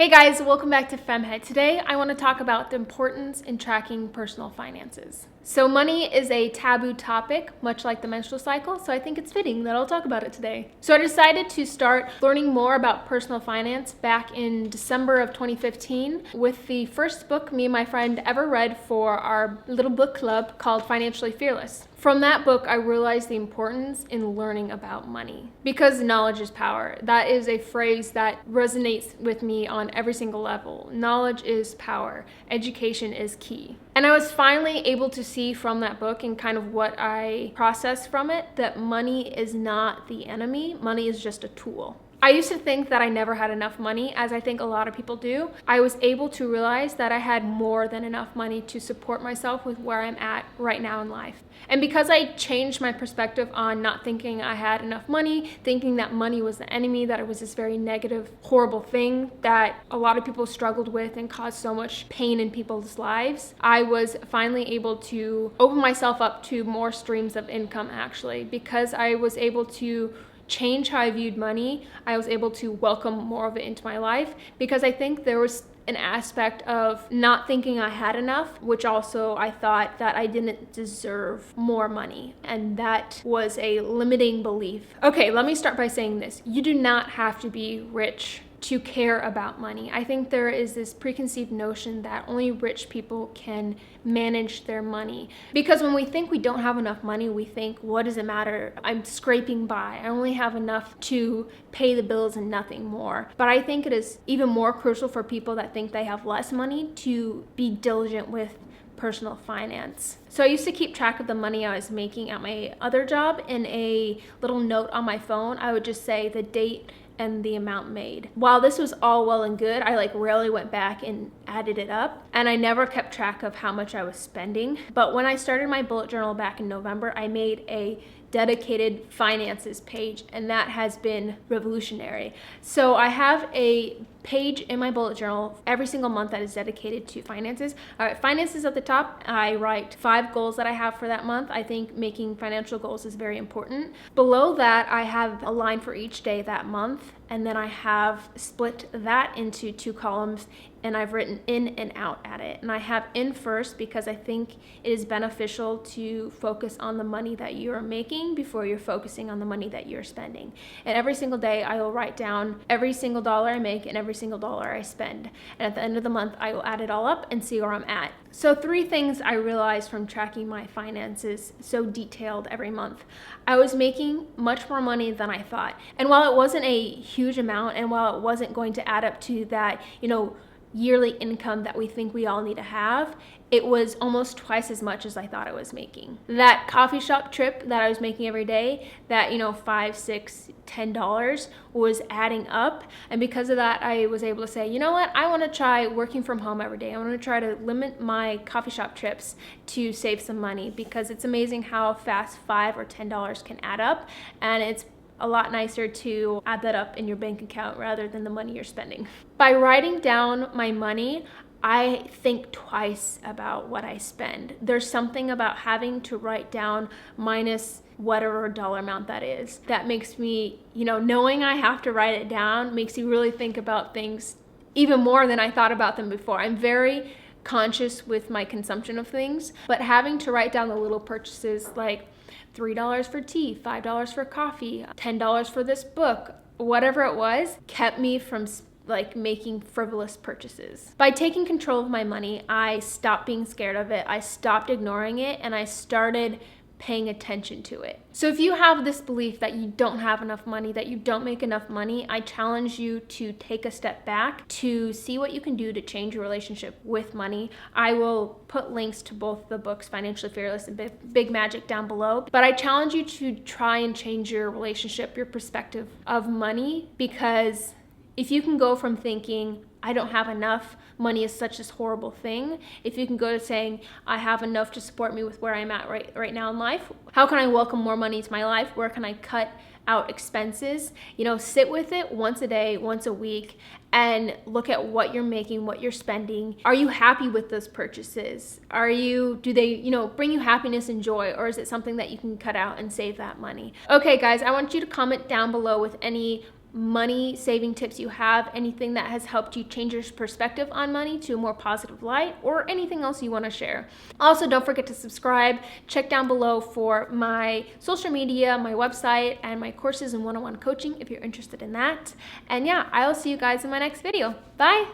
Hey guys, welcome back to Femhead. Today I want to talk about the importance in tracking personal finances. So money is a taboo topic, much like the menstrual cycle, so I think it's fitting that I'll talk about it today. So I decided to start learning more about personal finance back in December of 2015 with the first book me and my friend ever read for our little book club called Financially Fearless. From that book, I realized the importance in learning about money because knowledge is power. That is a phrase that resonates with me on every single level. Knowledge is power. Education is key. And I was finally able to see from that book and kind of what I processed from it that money is not the enemy. Money is just a tool. I used to think that I never had enough money, as I think a lot of people do. I was able to realize that I had more than enough money to support myself with where I'm at right now in life. And because I changed my perspective on not thinking I had enough money, thinking that money was the enemy, that it was this very negative, horrible thing that a lot of people struggled with and caused so much pain in people's lives, I was finally able to open myself up to more streams of income actually, because I was able to change how I viewed money. I was able to welcome more of it into my life because I think there was an aspect of not thinking I had enough, which also I thought that I didn't deserve more money. And that was a limiting belief. Okay, let me start by saying this. You do not have to be rich to care about money. I think there is this preconceived notion that only rich people can manage their money. Because when we think we don't have enough money, we think, what does it matter? I'm scraping by. I only have enough to pay the bills and nothing more. But I think it is even more crucial for people that think they have less money to be diligent with personal finance. So I used to keep track of the money I was making at my other job in a little note on my phone. I would just say the date and the amount made. While this was all well and good, I rarely went back and added it up, and I never kept track of how much I was spending. But when I started my bullet journal back in November, I made a dedicated finances page, and that has been revolutionary. So I have a page in my bullet journal every single month that is dedicated to finances. All right, finances at the top, I write 5 goals that I have for that month. I think making financial goals is very important. Below that, I have a line for each day that month, and then I have split that into 2 columns, and I've written in and out at it. And I have in first because I think it is beneficial to focus on the money that you are making before you're focusing on the money that you're spending. And every single day I will write down every single dollar I make and every single dollar I spend. And at the end of the month, I will add it all up and see where I'm at. So 3 things I realized from tracking my finances so detailed every month. I was making much more money than I thought. And while it wasn't a huge amount, and while it wasn't going to add up to that, yearly income that we think we all need to have, it was almost twice as much as I thought I was making. That coffee shop trip that I was making every day, that $5, $6, $10 was adding up. And because of that, I was able to say, you know what, I want to try working from home every day. I want to try to limit my coffee shop trips to save some money, because it's amazing how fast $5 or $10 can add up. And it's a lot nicer to add that up in your bank account rather than the money you're spending. By writing down my money, I think twice about what I spend. There's something about having to write down minus whatever dollar amount that is. That makes me, knowing I have to write it down makes you really think about things even more than I thought about them before. I'm very conscious with my consumption of things, but having to write down the little purchases like $3 for tea, $5 for coffee, $10 for this book, whatever it was, kept me from making frivolous purchases. By taking control of my money, I stopped being scared of it, I stopped ignoring it, and I started paying attention to it. So if you have this belief that you don't have enough money, that you don't make enough money, I challenge you to take a step back to see what you can do to change your relationship with money. I will put links to both the books, Financially Fearless and Big Magic, down below. But I challenge you to try and change your relationship, your perspective of money, because if you can go from thinking, I don't have enough, money is such this horrible thing, if you can go to saying, I have enough to support me with where I'm at right now in life, how can I welcome more money into my life? Where can I cut out expenses? Sit with it once a day, once a week, and look at what you're making, what you're spending. Are you happy with those purchases? Do they, bring you happiness and joy, or is it something that you can cut out and save that money? Okay, guys, I want you to comment down below with any money saving tips you have, anything that has helped you change your perspective on money to a more positive light, or anything else you want to share. Also, don't forget to subscribe. Check down below for my social media, my website, and my courses and one-on-one coaching if you're interested in that. And yeah, I'll see you guys in my next video. Bye!